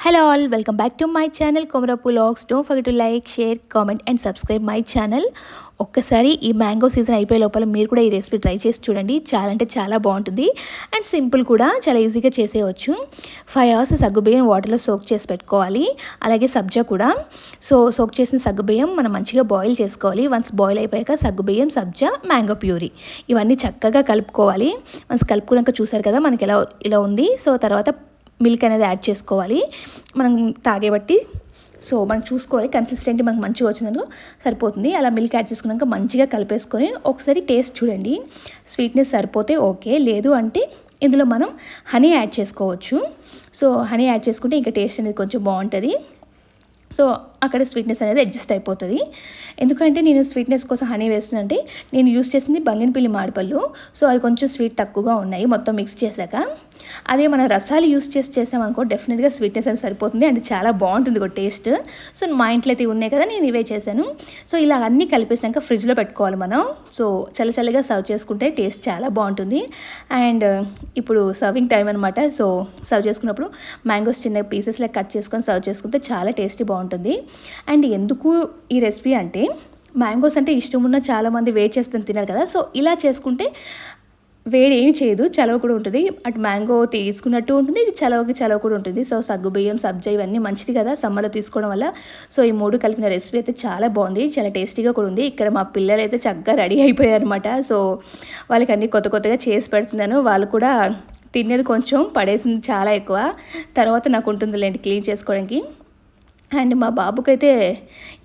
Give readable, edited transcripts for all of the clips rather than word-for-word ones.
Hello all, welcome back to my channel Komarapu Vlogs. Don't forget to like, share, comment and subscribe my channel. ఒక్కసారి ఈ mango season అయిపోయే లోపల మీరు కూడా ఈ రెసిపీ ట్రై చేసి చూడండి. చాలా అంటే చాలా బాగుంటుంది అండ్ సింపుల్ కూడా, చాలా ఈజీగా చేసేయవచ్చు. 5 hours సగ్గుబియ్యం వాటర్లో సోక్ చేసి పెట్టుకోవాలి. అలాగే సబ్జా కూడా. సోక్ చేసిన సగ్గుబియ్యం మనం మంచిగా బాయిల్ చేసుకోవాలి. వన్స్ బాయిల్ అయిపోయాక సగ్గుబియ్యం, సబ్జా, మ్యాంగో ప్యూరీ ఇవన్నీ చక్కగా కలుపుకోవాలి. వన్స్ కలుపుకున్నాక చూసారు కదా మనకి ఇలా ఉంది. తర్వాత మిల్క్ అనేది యాడ్ చేసుకోవాలి మనం తాగే బట్టి. మనం చూసుకోవాలి కన్సిస్టెంట్ మనకు మంచిగా వచ్చినందుకు సరిపోతుంది. అలా మిల్క్ యాడ్ చేసుకున్నాక మంచిగా కలిపేసుకొని ఒకసారి టేస్ట్ చూడండి. స్వీట్నెస్ సరిపోతే ఓకే, లేదు అంటే ఇందులో మనం హనీ యాడ్ చేసుకోవచ్చు. హనీ యాడ్ చేసుకుంటే ఇంకా టేస్ట్ అనేది కొంచెం బాగుంటుంది. అక్కడ స్వీట్నెస్ అనేది అడ్జస్ట్ అయిపోతుంది. ఎందుకంటే నేను స్వీట్నెస్ కోసం హనీ వేస్తుందంటే నేను యూస్ చేసింది బంగినపల్లి మామిడిపళ్ళు. అవి కొంచెం స్వీట్ తక్కువగా ఉన్నాయి మొత్తం మిక్స్ చేశాక. అదే మనం రసాలు యూస్ చేసామనుకో డెఫినెట్గా స్వీట్నెస్ అనేది సరిపోతుంది అండ్ చాలా బాగుంటుంది ఒక టేస్ట్. మా ఇంట్లో అయితే ఉన్నాయి కదా, నేను ఇవే చేశాను. ఇలా అన్నీ కలిపేసినాక ఫ్రిడ్జ్లో పెట్టుకోవాలి మనం. చల్లగా సర్వ్ చేసుకుంటే టేస్ట్ చాలా బాగుంటుంది. అండ్ ఇప్పుడు సర్వింగ్ టైం అనమాట. సర్వ్ చేసుకున్నప్పుడు మ్యాంగోస్ చిన్న పీసెస్లో కట్ చేసుకొని సర్వ్ చేసుకుంటే చాలా టేస్టీ బాగుంటుంది. అండ్ ఎందుకు ఈ రెసిపీ అంటే మ్యాంగోస్ అంటే ఇష్టం ఉన్న చాలామంది వేడి చేస్తాను తినారు కదా. ఇలా చేసుకుంటే వేడి ఏమి చేయదు, చలవ కూడా ఉంటుంది. అటు మ్యాంగో తీసుకున్నట్టు ఉంటుంది, ఇది చలవ కూడా ఉంటుంది. సగ్గుబియ్యం, సబ్జా ఇవన్నీ మంచిది కదా సమ్మర్లో తీసుకోవడం వల్ల. ఈ 3 కలిపిన రెసిపీ అయితే చాలా బాగుంది, చాలా టేస్టీగా కూడా ఉంది. ఇక్కడ మా పిల్లలు అయితే చక్కగా రెడీ అయిపోయారు అనమాట. వాళ్ళకి అన్నీ కొత్తగా చేసి పెడుతున్నాను. వాళ్ళు కూడా తినేది కొంచెం పడేసింది చాలా ఎక్కువ, తర్వాత నాకు ఉంటుందిలేండి క్లీన్ చేసుకోవడానికి. అండ్ మా బాబుకైతే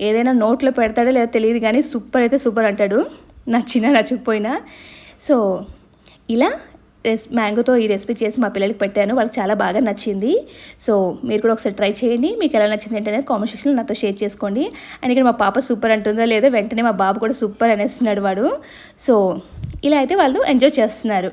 ఏదైనా నోట్లో పెడతాడో లేదో తెలియదు కానీ సూపర్ అంటాడు, నచ్చినా నచ్చకపోయినా. ఇలా మ్యాంగోతో ఈ రెసిపీ చేసి మా పిల్లలకి పెట్టాను, వాళ్ళకి చాలా బాగా నచ్చింది. మీరు కూడా ఒకసారి ట్రై చేయండి. మీకు ఎలా నచ్చింది ఏంటనే కామెంట్ సెక్షన్లో నాతో షేర్ చేసుకోండి. అండ్ ఇక్కడ మా పాప సూపర్ అంటుందో లేదో వెంటనే మా బాబు కూడా సూపర్ అనేస్తున్నాడు వాడు. ఇలా అయితే వాళ్ళు ఎంజాయ్ చేస్తున్నారు.